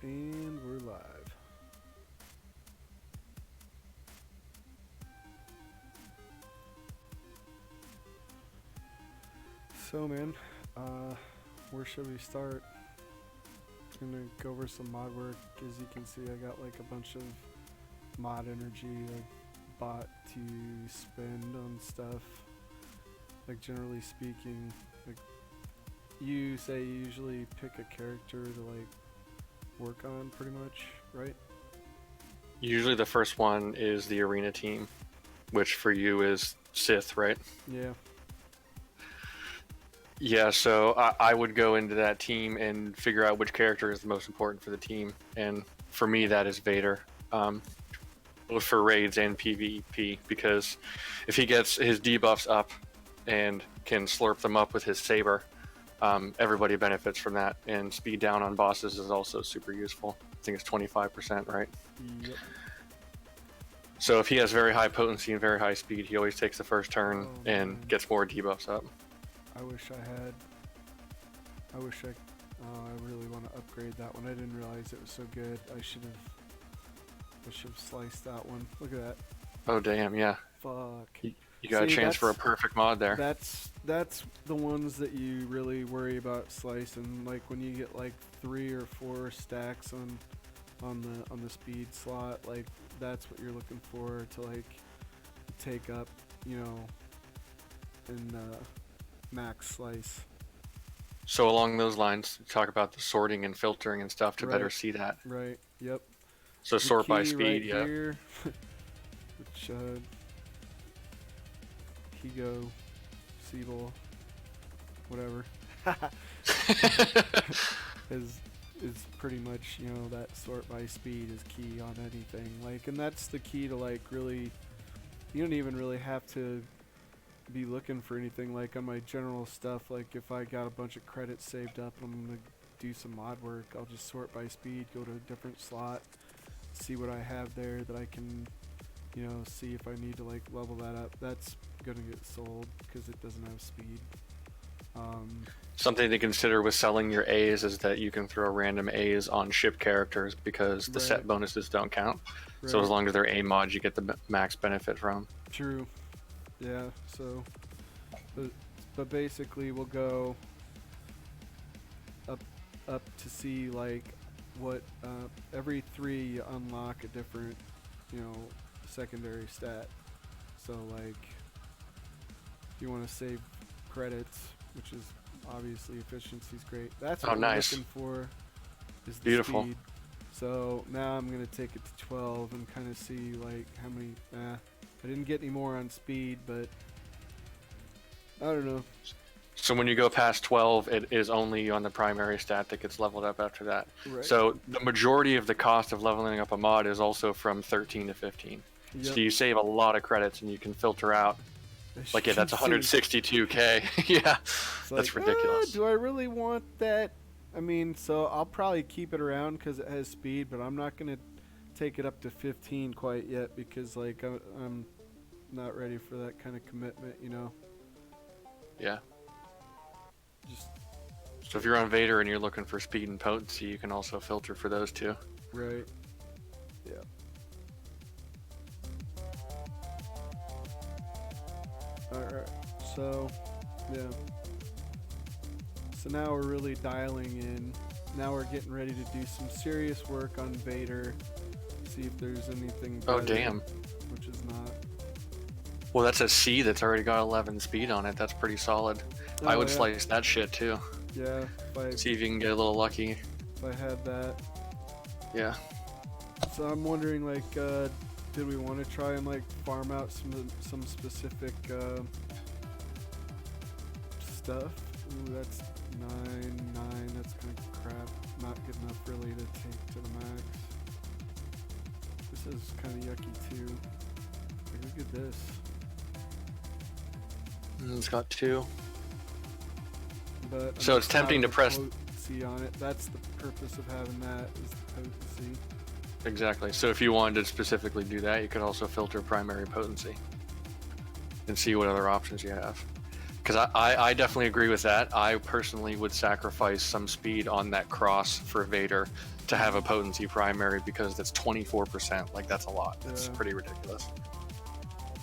And we're live. So, man, where should we start? Gonna go over some mod work. As you can see, I got like a bunch of mod energy I bought to spend on stuff. Like, generally speaking, like, you say you usually pick a character to like work on, pretty much, right? Usually the first one is the arena team, which for you is Sith, right? Yeah. Yeah, so I would go into that team and figure out which character is the most important for the team. And for me, that is Vader, both for raids and PvP, because if he gets his debuffs up and can slurp them up with his saber, everybody benefits from that. And speed down on bosses is also super useful. I think it's 25%, right? Yep. So if he has very high potency and very high speed, he always takes the first turn and man. gets more debuffs up. I wish I had. I wish I. I really want to upgrade that one. I didn't realize it was so good. I should have sliced that one. Look at that. Oh damn, yeah. Fuck. You got See, a chance for a perfect mod there. That's the ones that you really worry about slicing. Like when you get like 3 or 4 stacks on the speed slot. Like that's what you're looking for to like take up, you know, and max slice. So along those lines, talk about the sorting and filtering and stuff to better Right. see that. Right. Yep. So The sort by key speed, right yeah. here, which Hego, Siebel, whatever, is pretty much, you know, that sort by speed is key on anything. Like, and that's the key to like really. You don't even really have to be looking for anything. Like on my general stuff, like if I got a bunch of credits saved up and I'm gonna do some mod work, I'll just sort by speed, go to a different slot, see what I have there that I can, you know, see if I need to like level that up. That's gonna get sold because it doesn't have speed. Something to consider with selling your A's is that you can throw random A's on ship characters because the set Right. bonuses don't count. Right. So as long as they're A mods, you get the max benefit from. True. Yeah. So, but basically we'll go up to see like what every 3 you unlock a different, you know, secondary stat. So like if you want to save credits, which is obviously efficiency's great. That's what nice. we're looking for. Is the Beautiful. speed. So now I'm gonna take it to 12 and kind of see like how many. I didn't get any more on speed, but I don't know. So when you go past 12, it is only on the primary stat that gets leveled up after that. Right. So the majority of the cost of leveling up a mod is also from 13 to 15. Yep. So you save a lot of credits and you can filter out. Like, yeah, that's 162k. Yeah, that's ridiculous. Do I really want that? I mean, so I'll probably keep it around because it has speed, but I'm not going to take it up to 15 quite yet because, like, I'm not ready for that kind of commitment, you know? Yeah. Just, So if you're on Vader and you're looking for speed and potency, you can also filter for those too. right. Yeah. Alright, so, yeah. So now we're really dialing in. Now we're getting ready to do some serious work on Vader. See if there's anything better, Oh, damn. which is not. Well, that's a C that's already got 11 speed on it. That's pretty solid. I would yeah. slice that shit too. Yeah, See if you can get a little lucky. if I had that. Yeah. So I'm wondering, like, did we want to try and like farm out some specific stuff? Ooh, that's 9. That's kind of crap. Not good enough really to take to the max. This is kind of yucky too. Like, look at this. It's got 2. But So it's tempting to press. potency on it. That's the purpose of having that, is the potency. Exactly. So if you wanted to specifically do that, you could also filter primary potency and see what other options you have. Because I definitely agree with that. I personally would sacrifice some speed on that cross for Vader to have a potency primary because that's 24%. Like, that's a lot. That's Yeah. pretty ridiculous.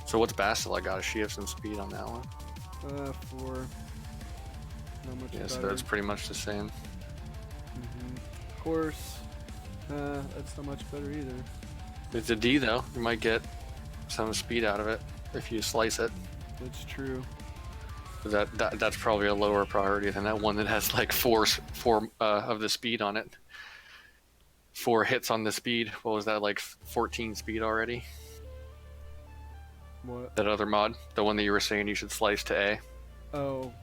So what's Bastila got? Does she have some speed on that one? 4. Not much Yeah, better. so that's pretty much the same. Of course, that's not much better either. It's a D though. You might get some speed out of it if you slice it. That's true. That's probably a lower priority than that one that has like four of the speed on it. 4 hits on the speed. What was that, like 14 speed already? What? That other mod, the one that you were saying you should slice to A. Oh,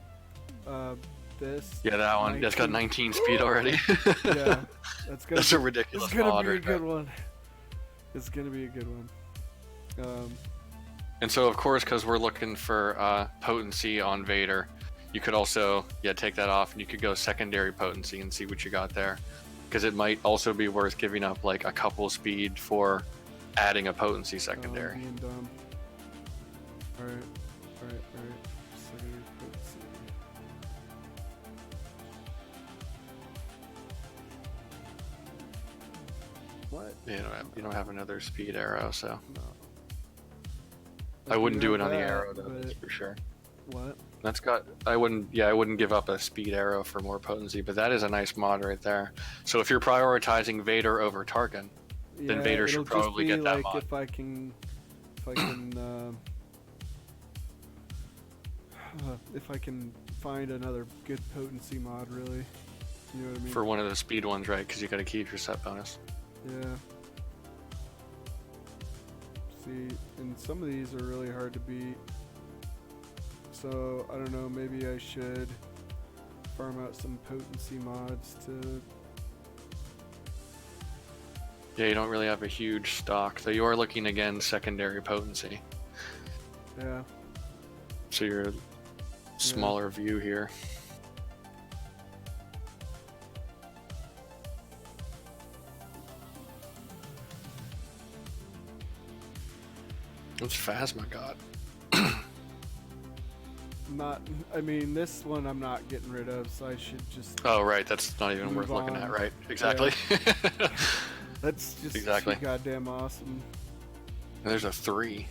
this. Yeah, that one. 19. That's got 19 speed already. Yeah, that's a ridiculous It's gonna mod be a right good there. one. It's gonna be a good one. And so, of course, because we're looking for potency on Vader, you could also take that off, and you could go secondary potency and see what you got there. Because it might also be worth giving up like a couple speed for adding a potency secondary. Being dumb. Alright. Secondary potency. What? You don't have another speed arrow, so No. I wouldn't do it on the that, arrow though, but- that's for sure. What? That's got I wouldn't give up a speed arrow for more potency, but that is a nice mod right there. So if you're prioritizing Vader over Tarkin, then Vader it'll should probably just be get that like mod. if I can, if I can find another good potency mod, really. You know what I mean? For one of the speed ones, right? Because you got to keep your set bonus. Yeah. See, and some of these are really hard to beat. So, I don't know, maybe I should farm out some potency mods to... Yeah, you don't really have a huge stock, so you are looking again secondary potency. Yeah. So you're a smaller view here. What's Phasma got? I mean, this one I'm not getting rid of, so I should just... Oh, right, that's not even worth Move looking on. at, right? Exactly. That's just Exactly. too goddamn awesome. And there's a 3.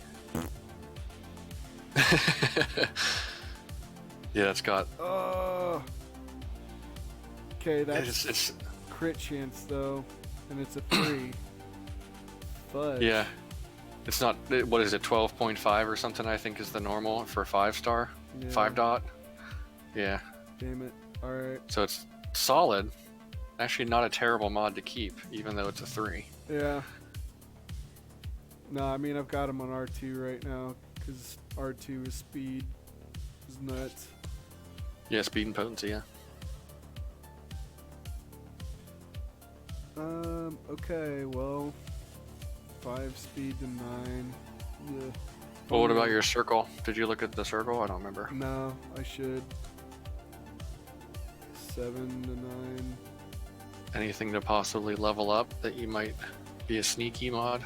Yeah, it's got. Oh. Okay, that's It's crit chance though, and it's a 3. Fudge. yeah. It's not. What is it? 12.5 or something? I think is the normal for 5-star. Yeah. 5 dot. Yeah. Damn it. All right. So it's solid. Actually, not a terrible mod to keep, even though it's a 3. Yeah. No, I mean I've got him on R2 right now because R2 is speed. Is nuts. Yeah, speed and potency. Yeah. Okay. Well, 5 speed to 9. Yeah. Well, what about your circle? Did you look at the circle? I don't remember. No, I should. 7 to 9. Anything to possibly level up that you might be a sneaky mod?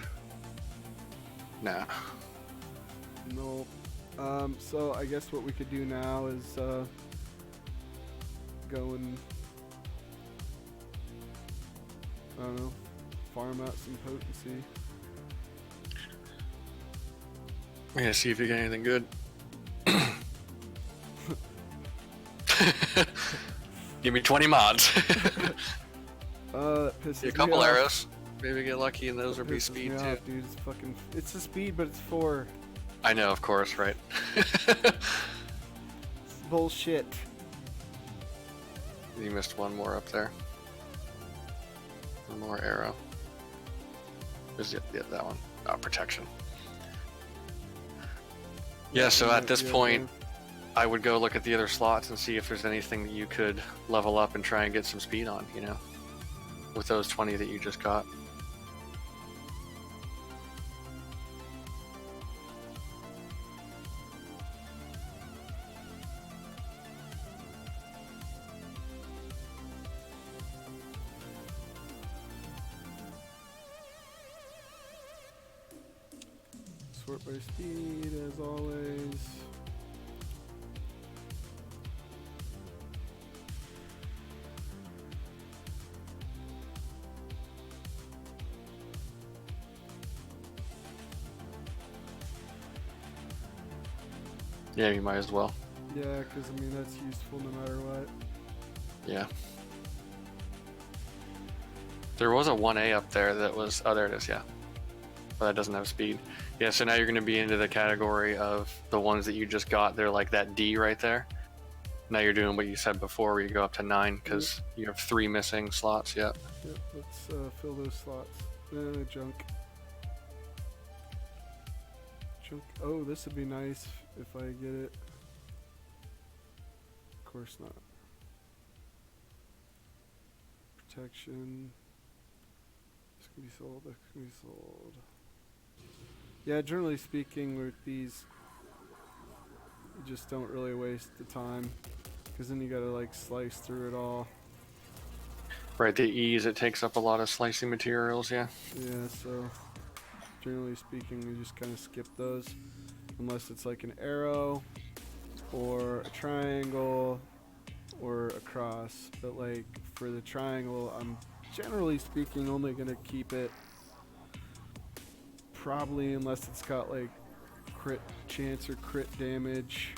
Nah. No. So I guess what we could do now is go and I don't know, farm out some potency. Yeah, see if you get anything good. Give me 20 mods. That pisses A couple me off. arrows. Maybe get lucky and those will be Pisses speed me too. off, dude. It's a speed, but it's 4. I know, of course, right? It's bullshit. You missed one more up there. One more arrow. Is it? Yeah, that one. Oh, protection. Yeah, so at this point, I would go look at the other slots and see if there's anything that you could level up and try and get some speed on, you know? With those 20 that you just got. Sort by speed, as always. Yeah, you might as well. Yeah, because I mean that's useful no matter what. Yeah. There was a 1A up there that was... Oh, there it is, yeah. But that doesn't have speed. Yeah, so now you're going to be into the category of the ones that you just got. They're like that D right there. Now you're doing what you said before, where you go up to 9, because you have 3 missing slots. Yep. Yep, let's fill those slots. Junk. Junk. Oh, this would be nice if I get it. Of course not. Protection. This can be sold. That can be sold. Yeah, generally speaking, with these, you just don't really waste the time, because then you gotta like slice through it all. Right, the E's, it takes up a lot of slicing materials, yeah. Yeah, so generally speaking, we just kind of skip those, unless it's like an arrow, or a triangle, or a cross. But like for the triangle, I'm generally speaking only gonna keep it, probably unless it's got like crit chance or crit damage,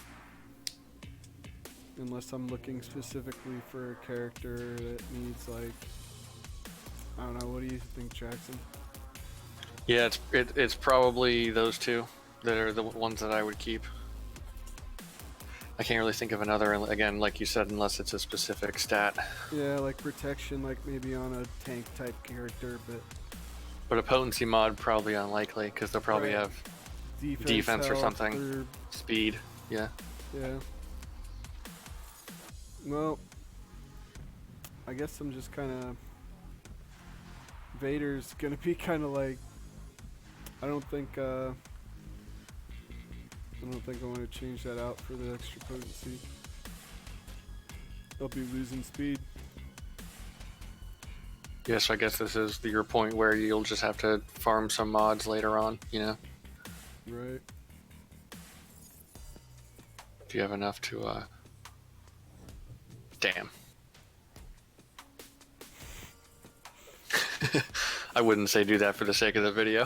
unless I'm looking specifically for a character that needs like, I don't know, what do you think, Jackson? Yeah, it's probably those two that are the ones that I would keep. I can't really think of another, again, like you said, unless it's a specific stat. Yeah, like protection, like maybe on a tank type character, But a potency mod, probably unlikely, because they'll probably have defense or something. Speed, yeah. Yeah. Well, I guess I'm just kind of... Vader's gonna be kind of like... I don't think I want to change that out for the extra potency. I'll be losing speed. Yes, I guess this is your point where you'll just have to farm some mods later on, you know? Right. Do you have enough to, Damn. I wouldn't say do that for the sake of the video.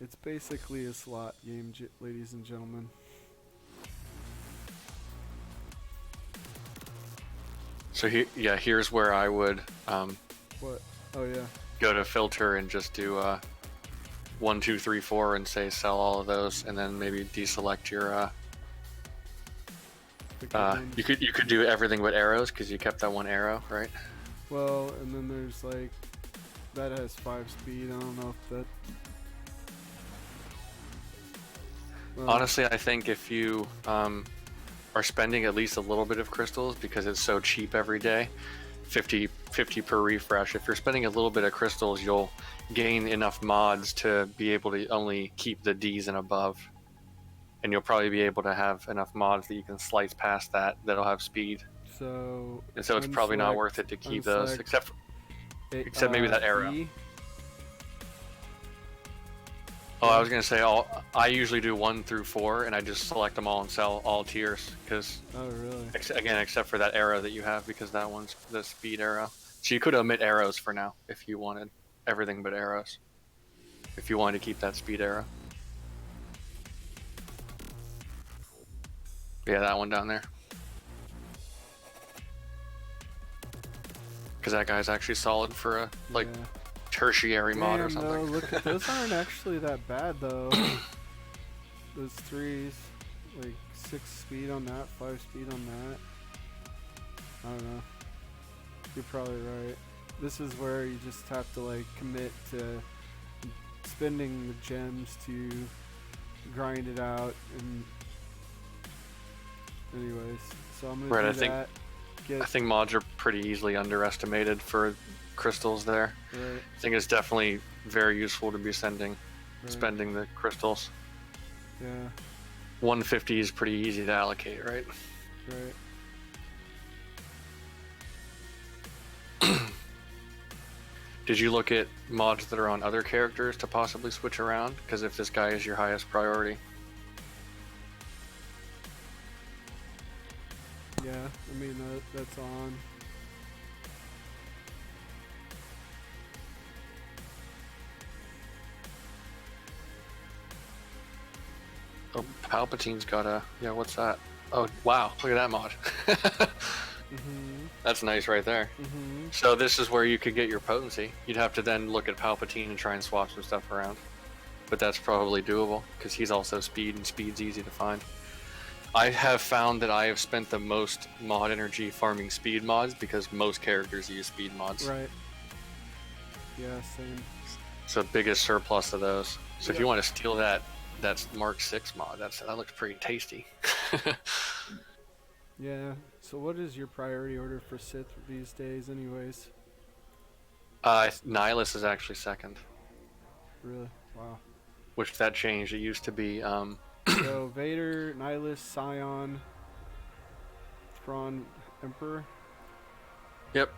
It's basically a slot game, ladies and gentlemen. So here's where I would What? Oh yeah. go to filter and just do 1, 2, 3, 4 and say sell all of those, and then maybe deselect your you could do everything but arrows, because you kept that one arrow, right? Well, and then there's like that has 5 speed. I don't know if that. Well, Honestly, I think if you are spending at least a little bit of crystals, because it's so cheap every day, 50 per refresh. If you're spending a little bit of crystals, you'll gain enough mods to be able to only keep the Ds and above. And you'll probably be able to have enough mods that you can slice past that'll have speed. So it's probably not worth it to keep those, except maybe that arrow. E? Oh, I was gonna say I usually do 1 through 4, and I just select them all and sell all tiers, because Oh really? Except for that arrow that you have, because that one's the speed arrow. So you could omit arrows for now if you wanted everything but arrows. If you wanted to keep that speed arrow. Yeah, that one down there. Because that guy's actually solid for a tertiary mod or something. No, look, those aren't actually that bad though. Those 3s, like 6 speed on that, 5 speed on that. I don't know. You're probably right. This is where you just have to like commit to spending the gems to grind it out. And anyways, so I'm gonna do that. I think mods are pretty easily underestimated for crystals there. Right. I think it's definitely very useful to be spending the crystals. Yeah. 150 is pretty easy to allocate, right? Right. Did you look at mods that are on other characters to possibly switch around? Because if this guy is your highest priority. Yeah, I mean that's on. Oh, Palpatine's got a... Yeah, what's that? Oh, wow. Look at that mod. That's nice right there. So this is where you could get your potency. You'd have to then look at Palpatine and try and swap some stuff around. But that's probably doable, because he's also speed, and speed's easy to find. I have found that I have spent the most mod energy farming speed mods, because most characters use speed mods. Right. Yeah, same. So biggest surplus of those. So if you want to steal that Mark 6 mod, that looks pretty tasty. Yeah. So what is your priority order for Sith these days, anyways? Nihilus is actually second. Really? Wow. Which that changed. It used to be. So Vader, Nihilus, Scion, Thrawn, Emperor. Yep.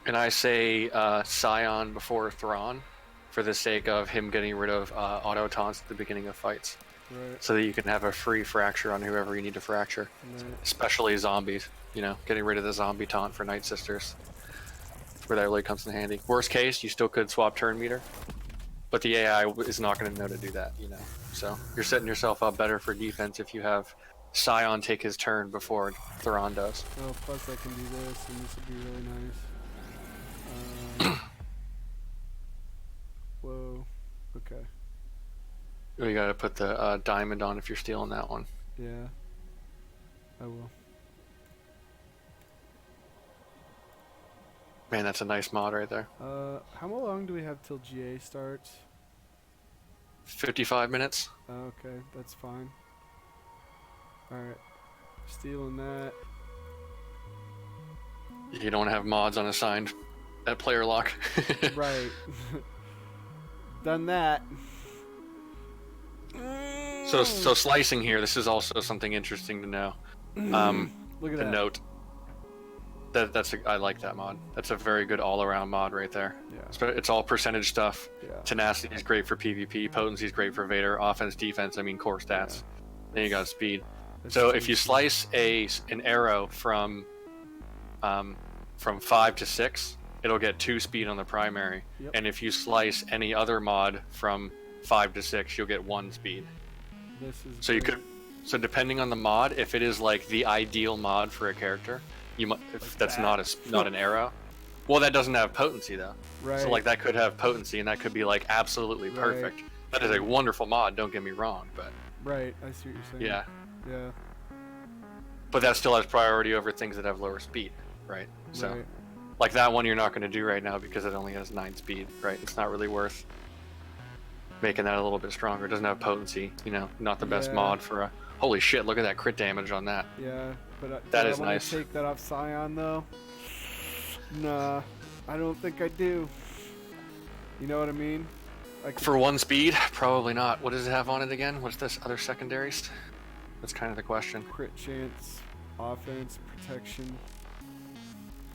And I say Scion before Thrawn, for the sake of him getting rid of auto taunts at the beginning of fights. Right. So that you can have a free fracture on whoever you need to fracture. Right. Especially zombies, you know, getting rid of the zombie taunt for Night Sisters. Where that really comes in handy. Worst case, you still could swap turn meter, but the AI is not going to know to do that, you know. So you're setting yourself up better for defense if you have Scion take his turn before Thrawn does. Oh, plus I can do this, and this would be really nice. Whoa. Okay. You got to put the diamond on if you're stealing that one. Yeah. I will. Man, that's a nice mod right there. How long do we have till GA starts? 55 minutes. Okay, that's fine. Alright. Stealing that. You don't have mods unassigned at player lock. Right. Done that. So slicing here, this is also something interesting to know. Look at to that. note. I like that mod. That's a very good all-around mod right there. Yeah. It's all percentage stuff. Yeah. Tenacity is great for PvP. Potency is great for Vader. Offense, defense. I mean core stats. Then you got speed. So if you slice an arrow from 5 to 6, it'll get 2 speed on the primary. Yep. And if you slice any other mod from 5 to 6, you'll get 1 speed. This is So you could. So depending on the mod, if it is like the ideal mod for a character, you might. If that's not an arrow. Well, that doesn't have potency though. Right. So like that could have potency, and that could be like absolutely perfect. Right. That is a wonderful mod. Don't get me wrong, but. Right. I see what you're saying. Yeah. Yeah. But that still has priority over things that have lower speed, right? So, Right. like that one, you're not going to do right now because it only has 9 speed, right? It's not really worth making that a little bit stronger. It doesn't have potency, you know, not the best Yeah. mod for a. Holy shit! Look at that crit damage on that. Yeah. But That do is I wanna nice. take that off Scion though? Nah. I don't think I do. You know what I mean? Like For 1 speed, probably not. What does it have on it again? What's this other secondaries? That's kind of the question. crit chance, offense, protection.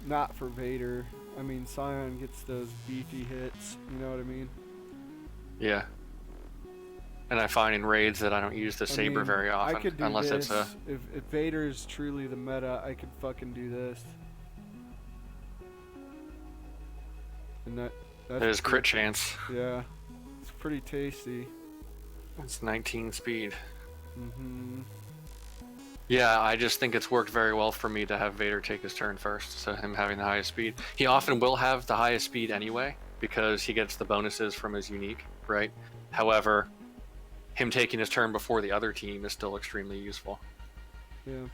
Not for Vader. I mean, Scion gets those beefy hits. You know what I mean? Yeah. And I find in raids that I don't use the saber mean, very often, I could do unless this. it's a. If Vader is truly the meta, I could fucking do this. And that's There's crit chance. Yeah, it's pretty tasty. It's 19 speed. Mhm. Yeah, I just think it's worked very well for me to have Vader take his turn first, so him having the highest speed. He often will have the highest speed anyway, because he gets the bonuses from his unique, right? However, him taking his turn before the other team is still extremely useful. Yeah.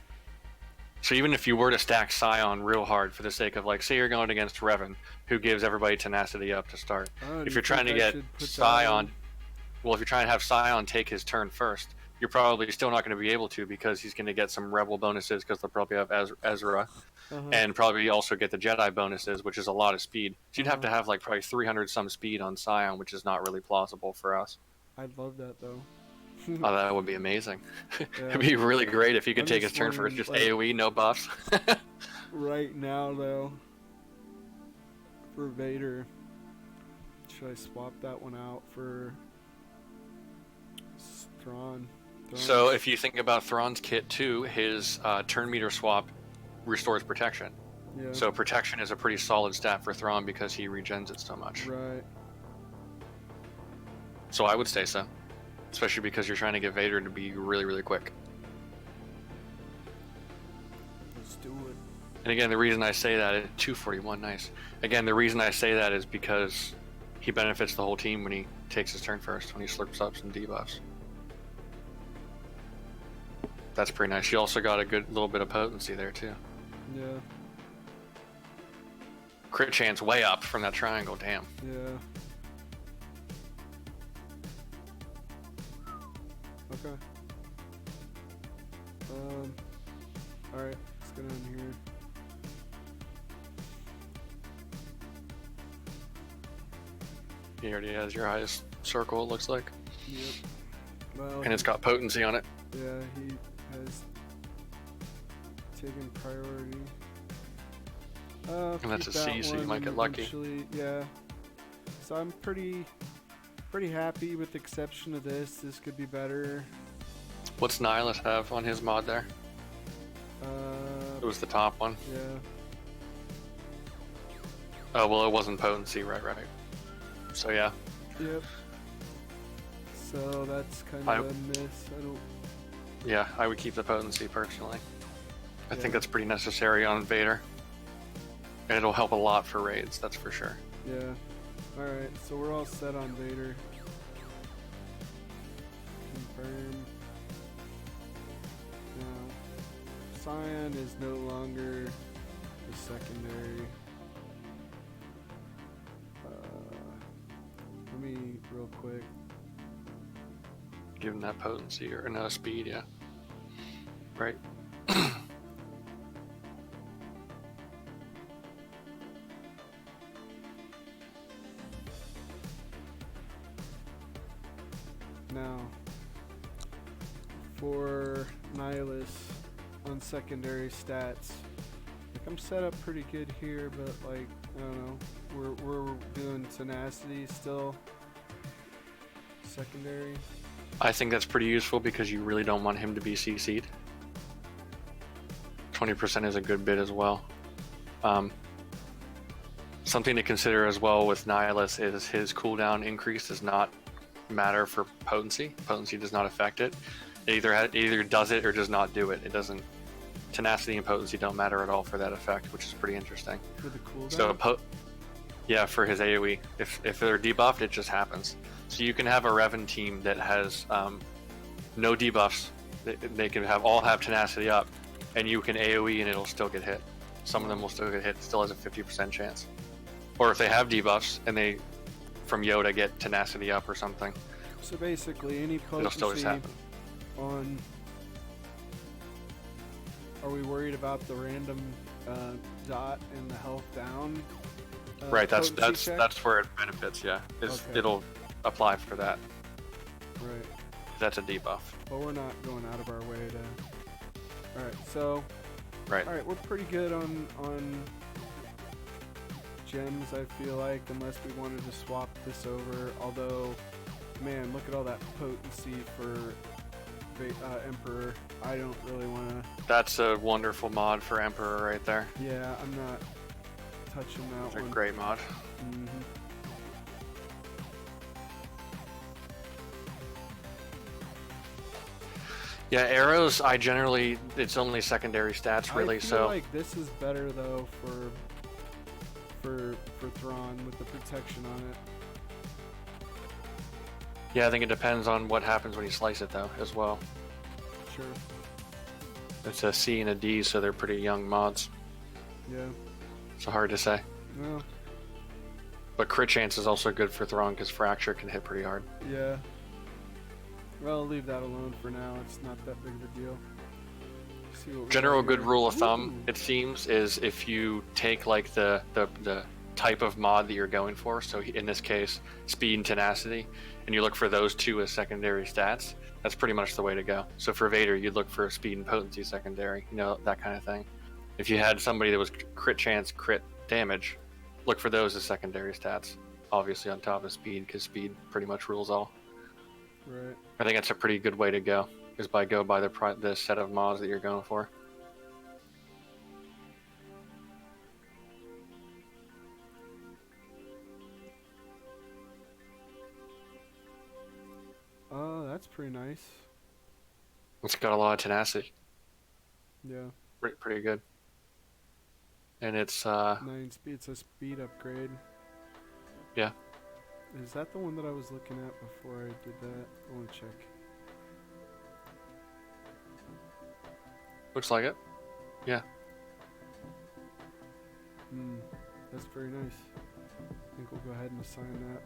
So even if you were to stack Scion real hard for the sake of, like, say you're going against Revan, who gives everybody tenacity up to start. Oh, do If you you're trying to think I get should put that Scion, on? well, if you're trying to have Scion take his turn first, you're probably still not going to be able to, because he's going to get some Rebel bonuses, because they'll probably have Ezra, and probably also get the Jedi bonuses, which is a lot of speed. So you'd have to have like probably 300 some speed on Scion, which is not really plausible for us. I'd love that though. Oh, that would be amazing. Yeah. It'd be really great if you could I'm take just his turn first, wondering, just like- AoE, no buffs. Right now though, for Vader, should I swap that one out for Thrawn? So if you think about Thrawn's kit too, his turn meter swap restores protection. Yeah. So protection is a pretty solid stat for Thrawn because he regens it so much. Right. So I would say so. especially because you're trying to get Vader to be really, really quick. Let's do it. And again, the reason I say that is 241, nice. Again, the reason I say that is because he benefits the whole team when he takes his turn first, when he slurps up some debuffs. That's pretty nice. You also got a good little bit of potency there too. Yeah. Crit chance way up from that triangle, damn. Yeah. Okay. Alright, let's get in here. He already has your highest circle, it looks like. Yep. Well, And it's got potency on it. yeah, he has taken priority. And that's keep a C, that so you one might get lucky. eventually, yeah. So I'm pretty happy with the exception of this. This could be better. What's Nihilus have on his mod there? It was the top one. Yeah. Oh, well, it wasn't potency, right. So, yeah. Yep. So that's kind of a miss. I don't. Yeah, I would keep the potency personally. I Yeah. think that's pretty necessary on Vader. And it'll help a lot for raids, that's for sure. Yeah. Alright, so we're all set on Vader. Confirm. Now, Cyan is no longer the secondary. Let me real quick. Give him that potency or no speed, yeah. Right. Now, for Nihilus on secondary stats, like I'm set up pretty good here, but like I don't know, we're doing tenacity still. Secondary. I think that's pretty useful because you really don't want him to be CC'd. 20% is a good bit as well. Something to consider as well with Nihilus is his cooldown increase does not matter for potency. Potency does not affect it. It either does it or does not do it. It doesn't. Tenacity and potency don't matter at all for that effect, which is pretty interesting. For the cooldown? So, yeah, for his AoE. If they're debuffed, it just happens. So you can have a Revan team that has no debuffs. They can all have tenacity up, and you can AoE and it'll still get hit. Some of them will still get hit. It still has a 50% chance. Or if they have debuffs and they, from Yoda, get tenacity up or something. So basically, any It'll still just potency happen. on. Are we worried about the random dot and the health down? Right. That's potency check? that's where it benefits. Yeah, Okay. It'll apply for that. Right. That's a debuff. But we're not going out of our way to. All right. So. Right. All right, we're pretty good on gems. I feel like, unless we wanted to swap this over. Although, man, look at all that potency for Emperor. I don't really want to. That's a wonderful mod for Emperor right there. Yeah, I'm not touching that It's a one. great mod. Mm-hmm. Yeah, arrows. It's only secondary stats really. I feel So like this is better though for Thrawn with the protection on it. yeah, I think it depends on what happens when you slice it though as well. Sure. It's a C and a D, so they're pretty young mods. Yeah. So hard to say. Well. But crit chance is also good for Thrawn because fracture can hit pretty hard. Yeah. Well, I'll leave that alone for now. It's not that big of a deal. See what we General got good here. rule of thumb, Ooh. it seems, is if you take like the type of mod that you're going for, so in this case, speed and tenacity, and you look for those two as secondary stats, that's pretty much the way to go. So for Vader, you'd look for speed and potency secondary, that kind of thing. If you had somebody that was crit chance, crit damage, look for those as secondary stats, obviously on top of speed, because speed pretty much rules all. Right. I think that's a pretty good way to go, is by the set of mods that you're going for. That's pretty nice. It's got a lot of tenacity. Yeah. Pretty good. And it's 9 speed. It's a speed upgrade. yeah. Is that the one that I was looking at before I did that? I want to check. Looks like it. Yeah. That's very nice. I think we'll go ahead and assign that.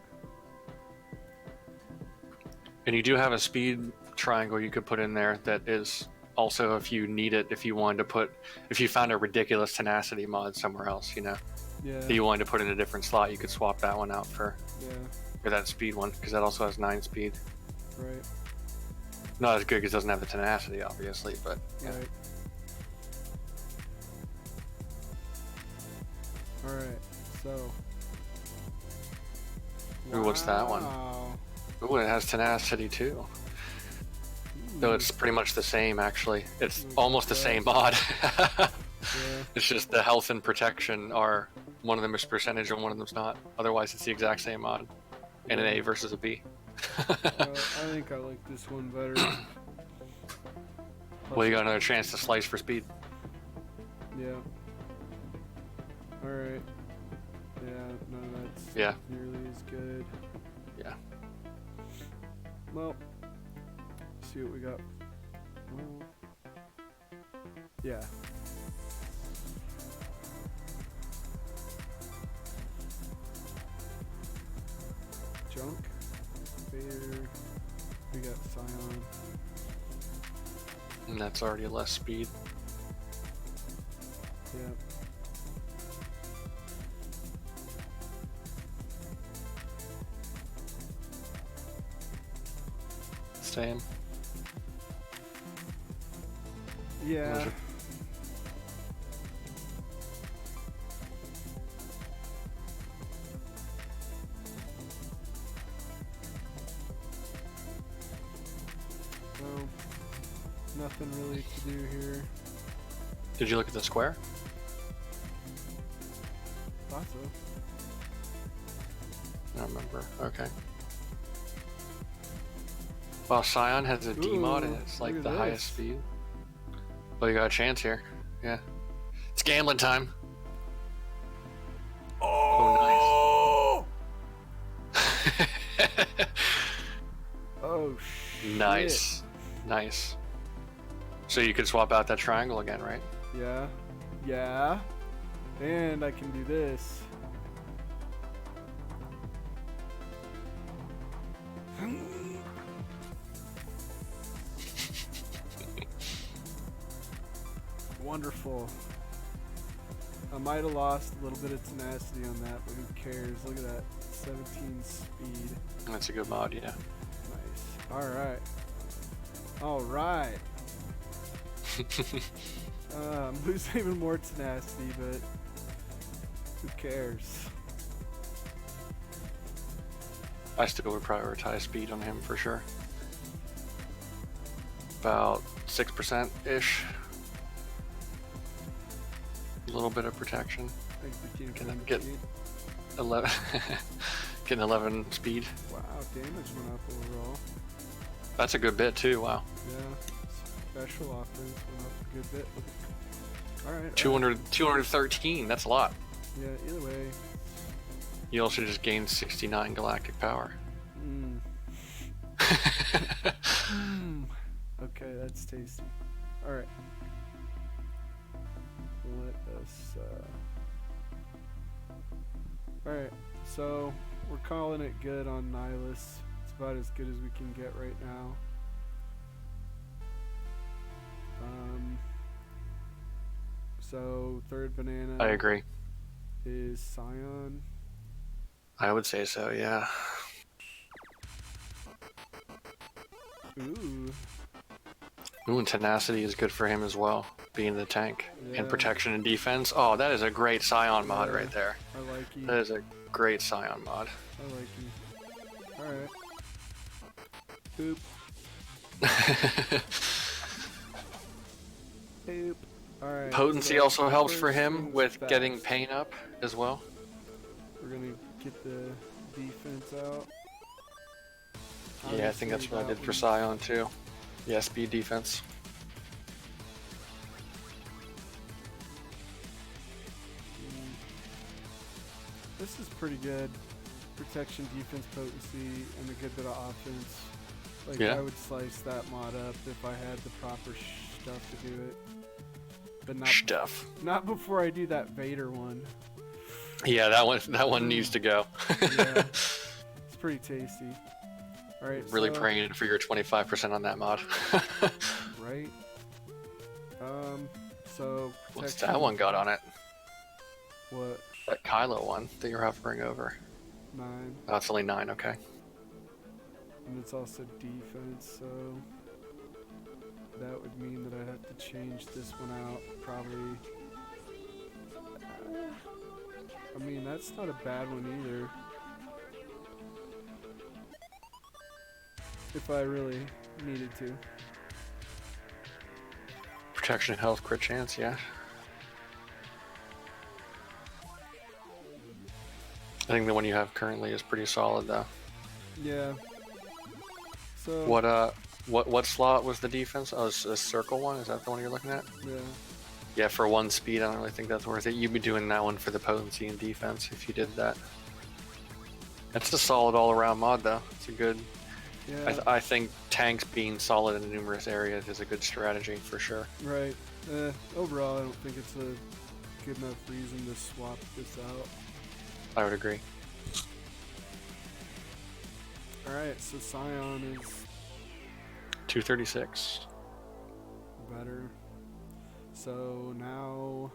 And you do have a speed triangle you could put in there that is also, if you need it, if you wanted to put, if you found a ridiculous tenacity mod somewhere else, you know, Yeah. that you wanted to put in a different slot, you could swap that one out for that speed one, because that also has 9 speed. Right. Not as good because it doesn't have the tenacity, obviously, but yeah. Right. Alright, so. Ooh, what's that one? Wow. Ooh, it has tenacity too. So it's pretty much the same, actually. It's almost the same mod. Yeah. It's just the health and protection are, one of them is percentage and one of them's not. Otherwise, it's the exact same mod. And an A versus a B. I think I like this one better. Well, you got another chance to slice for speed. Yeah. Alright. Yeah, no, that's Yeah. nearly as good. Yeah. Well, see what we got. Well, yeah. Junk. Vader. We got Scion. And that's already less speed. Yep. Same. Yeah. Well, nothing really to do here. Did you look at the square? Thought so. I don't remember. Okay. Well, Scion has a D mod and it's like look the at highest this. speed. Well, you got a chance here. Yeah. It's gambling time. Oh, nice. Oh shit. Nice. Nice. So you could swap out that triangle again, right? Yeah. Yeah. And I can do this. Wonderful. I might have lost a little bit of tenacity on that, but who cares? Look at that. 17 speed. That's a good mod, yeah. Nice. Alright. Alright. I'm losing even more tenacity, but who cares? I still would prioritize speed on him for sure. About 6%-ish. A little bit of protection. I think we Can can get 11, getting 11 speed. Wow, damage went up overall. That's a good bit too. Wow. Yeah, special offense went up a good bit. Alright. 213. That's a lot. Yeah, either way. You also just gained 69 galactic power. Okay, that's tasty. Alright. Let us, Alright, so we're calling it good on Nihilus. It's about as good as we can get right now. So third banana I agree. is Scion. I would say so, yeah. Ooh. Ooh, and tenacity is good for him as well, being the tank. Yeah. And protection and defense. Oh, that is a great Scion mod Yeah. right there. I like you. That is a great Scion mod. I like you. Alright. Boop. Boop. Alright. Potency so also helps for first him things with fast. getting pain up as well. We're gonna get the defense out. Yeah, I think that's Obviously, what I that did for one's- Scion too. Yeah, speed defense. This is pretty good. Protection, defense, potency, and a good bit of offense. Like, Yeah. I would slice that mod up if I had the proper stuff to do it. But Stuff. not before I do that Vader one. Yeah, that one needs to go. Yeah. It's pretty tasty. Alright, Really so, praying for your 25% on that mod. right? So, protection. What's that one got on it? What? That Kylo one that you're hovering over. 9. Oh, it's only 9, okay. And it's also defense, so that would mean that I have to change this one out, probably. I mean, that's not a bad one either. If I really needed to. Protection, health, crit chance, yeah. I think the one you have currently is pretty solid though. Yeah. So. What slot was the defense? Oh, it's a circle one? Is that the one you're looking at? Yeah. Yeah, for 1 speed, I don't really think that's worth it. You'd be doing that one for the potency and defense if you did that. That's a solid all-around mod though. It's a good... Yeah. I think tanks being solid in numerous areas is a good strategy for sure. Right. Overall, I don't think it's a good enough reason to swap this out. I would agree. Alright, so Scion is 236. better. So now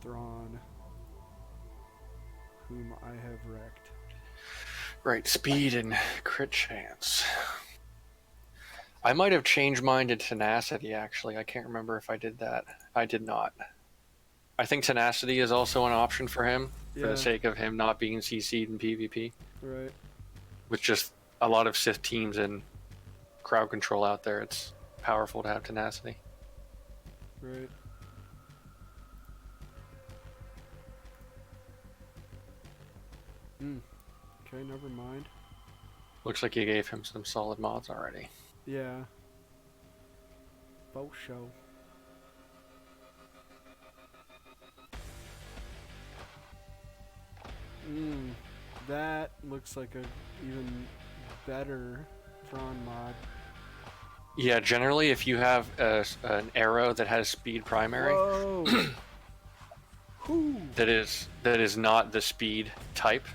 Thrawn, whom I have wrecked. Right, speed and crit chance. I might have changed mine to tenacity actually. I can't remember if I did that. I did not. I think tenacity is also an option for him for the sake of him not being CC'd in PvP. Right. With just a lot of Sith teams and crowd control out there, it's powerful to have tenacity. Right. Okay, never mind. Looks like you gave him some solid mods already. Yeah. Boat show. That looks like a even better Thrawn mod. Yeah, generally if you have an arrow that has speed primary, Whoa. that is not the speed type,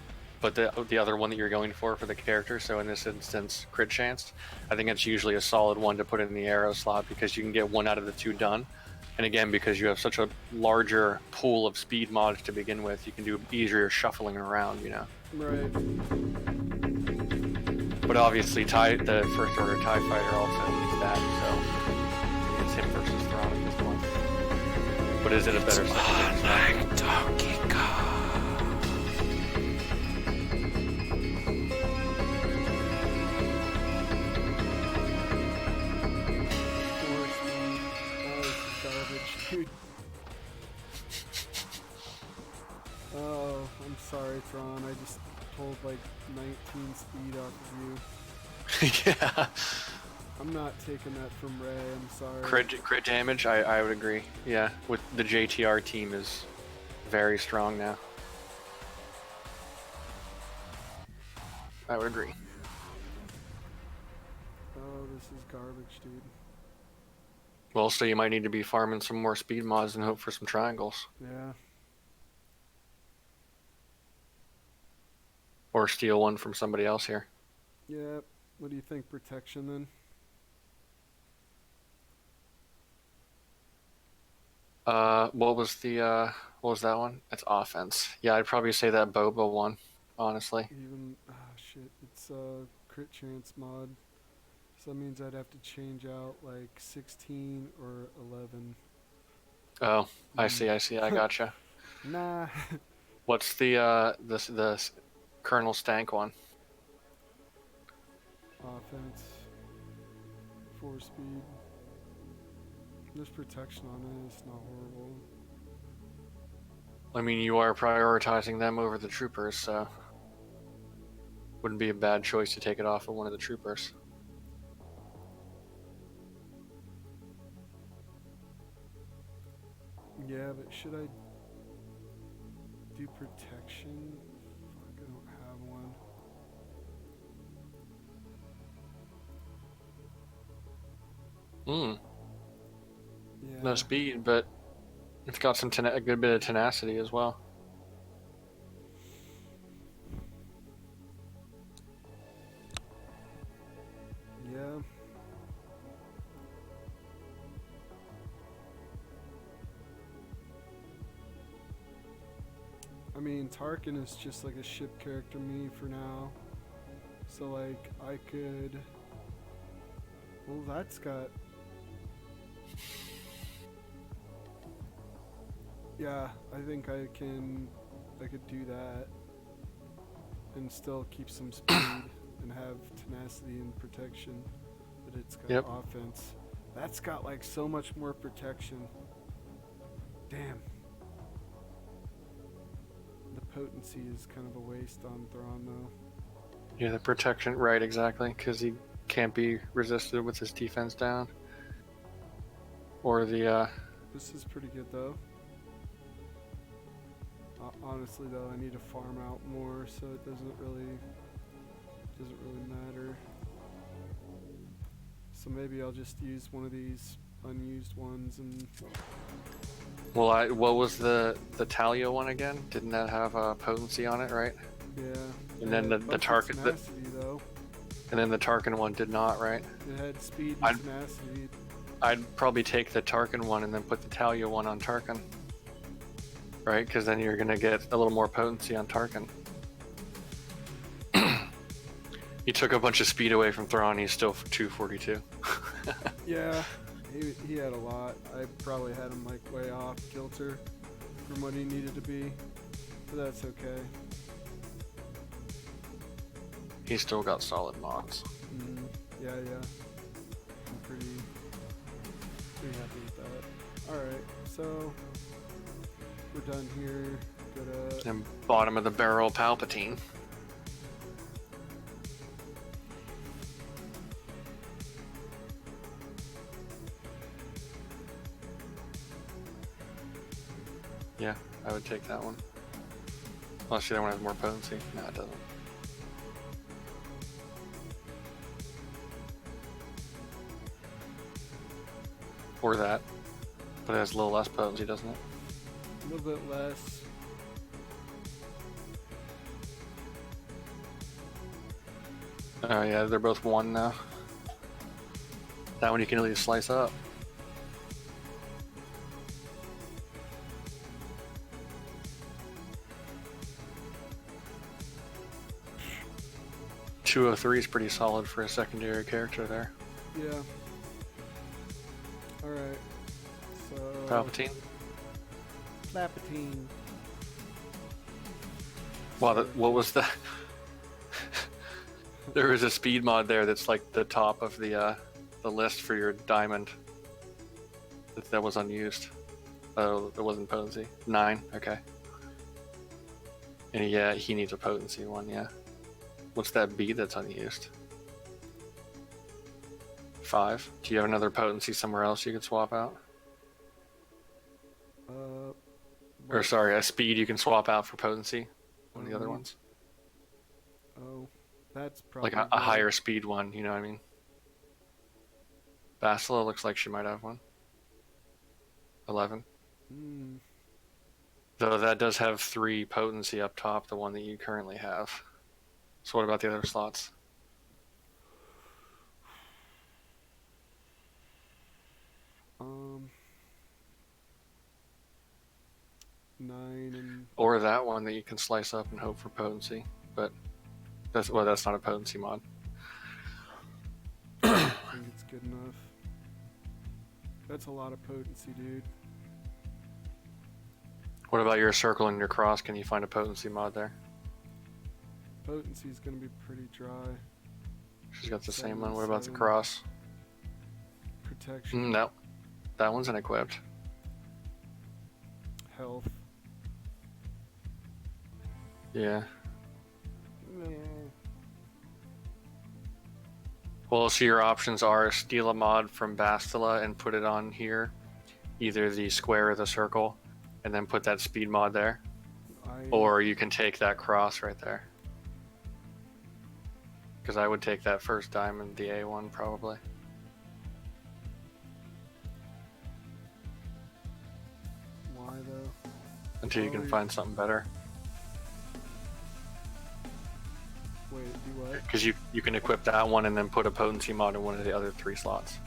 but the other one that you're going for the character, so in this instance crit chance, I think it's usually a solid one to put in the arrow slot because you can get 1 out of the 2 done. And again, because you have such a larger pool of speed mods to begin with, you can do easier shuffling around, you know. Right. But obviously the First Order TIE Fighter also needs that, so it's him versus Thrawn at this point. But is it a better second? Like Donkey Kong. Dude. Oh, I'm sorry, Thrawn. I just pulled like 19 speed off of you. Yeah. I'm not taking that from Ray. I'm sorry. Crit damage, I would agree. Yeah, with the JTR team is very strong now. I would agree. Oh, this is garbage, dude. Well, so you might need to be farming some more speed mods and hope for some triangles. Yeah. Or steal one from somebody else here. Yeah. What do you think, protection then? What was that one? It's offense. Yeah, I'd probably say that Boba one, honestly. Even, shit, it's crit chance mod. So that means I'd have to change out like 16 or 11. Oh, I see, I gotcha. Nah. What's the Colonel Stank one? Offense. 4 speed. There's protection on it, it's not horrible. I mean, you are prioritizing them over the troopers, so... Wouldn't be a bad choice to take it off of one of the troopers. Yeah, but should I do protection? Fuck, I don't have one. Yeah. No speed, but it's got some a good bit of tenacity as well. Yeah. I mean, Tarkin is just like a ship character me for now. So like, I could... Well, that's got... Yeah, I think I could do that. And still keep some speed and have tenacity and protection. But it's got offense. That's got like so much more protection. Damn. The potency is kind of a waste on Thrawn though. Yeah, the protection, right, exactly, because he can't be resisted with his defense down. Or the, This is pretty good though. Honestly though, I need to farm out more so it doesn't really matter. So maybe I'll just use one of these unused ones and... Well, what was the Talia one again? Didn't that have potency on it, right? Yeah. And then the Tarkin, though. and then the Tarkin one did not, right? It had speed and tenacity. I'd probably take the Tarkin one and then put the Talia one on Tarkin, right? Because then you're gonna get a little more potency on Tarkin. You took a bunch of speed away from Thrawn. He's still 242. Yeah, he had a lot. I probably had him like way off kilter from what he needed to be, but that's okay. He's still got solid mods. Yeah. I'm pretty happy with that. Alright, so we're done here. Go to... And bottom of the barrel Palpatine. Yeah, I would take that one. Unless the other one has more potency. No, it doesn't. Or that. But it has a little less potency, doesn't it? A little bit less. Oh yeah, they're both 1 now. That one you can really slice up. .203 is pretty solid for a secondary character there. Yeah. Alright. So... Palpatine. Palpatine. Wow, what was the... There is a speed mod there that's like the top of the list for your diamond. That was unused. Oh, it wasn't potency. 9, okay. And yeah, he needs a potency one, yeah. What's that B that's unused? 5. Do you have another potency somewhere else you could swap out? Or sorry, a speed you can swap out for potency? One of the other ones? Oh, that's probably... Like a higher speed one, you know what I mean? Bastila looks like she might have one. 11. Though that does have 3 potency up top, the one that you currently have. So what about the other slots? Um... 9 and... Or that one that you can slice up and hope for potency. But that's not a potency mod. I think it's good enough. That's a lot of potency, dude. What about your circle and your cross? Can you find a potency mod there? Potency's gonna be pretty dry. She's got the same 7, one. What about the 7. cross? Protection. No. That one's unequipped. Health. Yeah. Well, so your options are steal a mod from Bastila and put it on here, either the square or the circle, and then put that speed mod there. Or you can take that cross right there. Because I would take that first diamond, the A one, probably. Why though? Until you can find something better. Wait, do what? Because you can equip that one and then put a potency mod in one of the other 3 slots.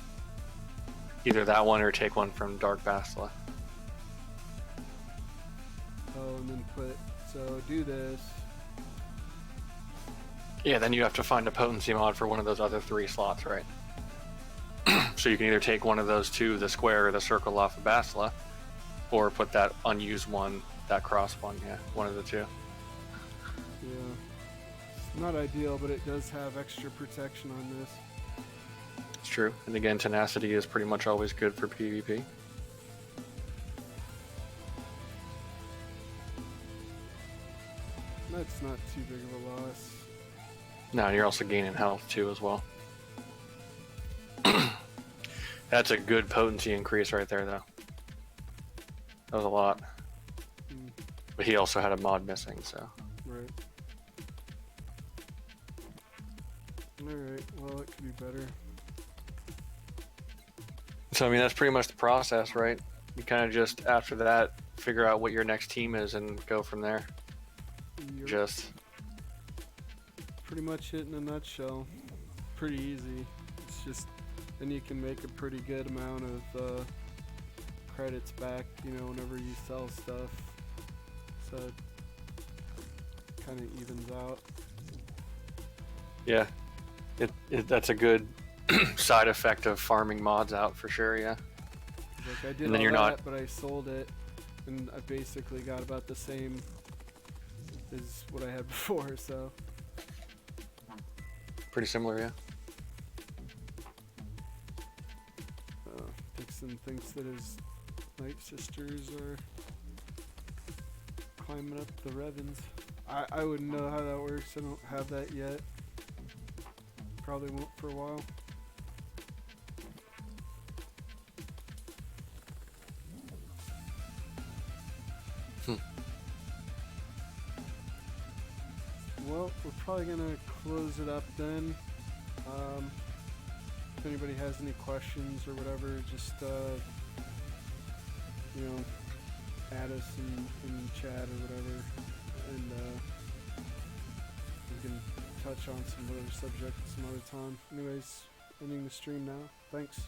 Either that one or take one from Dark Bastila. Oh, and then so do this. Yeah, then you have to find a potency mod for one of those other 3 slots, right? So you can either take one of those 2, the square or the circle off of Bastila, or put that unused one, that cross one, yeah, one of the 2. Yeah. It's not ideal, but it does have extra protection on this. It's true. And again, tenacity is pretty much always good for PvP. That's not too big of a loss. No, and you're also gaining health too as well. That's a good potency increase right there, though. That was a lot. But he also had a mod missing, so. Right. Alright, well, it could be better. So, I mean, that's pretty much the process, right? You kind of just, after that, figure out what your next team is and go from there. You're Just. pretty much it in a nutshell. Pretty easy. It's just, then you can make a pretty good amount of credits back, you know, whenever you sell stuff. So it kind of evens out. Yeah. That's a good side effect of farming mods out for sure, yeah. Like I did And then all you're that, not- but I sold it, and I basically got about the same as what I had before, so. Pretty similar, yeah. Dixon thinks that his Night Sisters are climbing up the Revens. I wouldn't know how that works. I don't have that yet. Probably won't for a while. Well, we're probably gonna close it up then. If anybody has any questions or whatever, just you know, add us in chat or whatever, and we can touch on some other subject some other time. Anyways, ending the stream now. Thanks.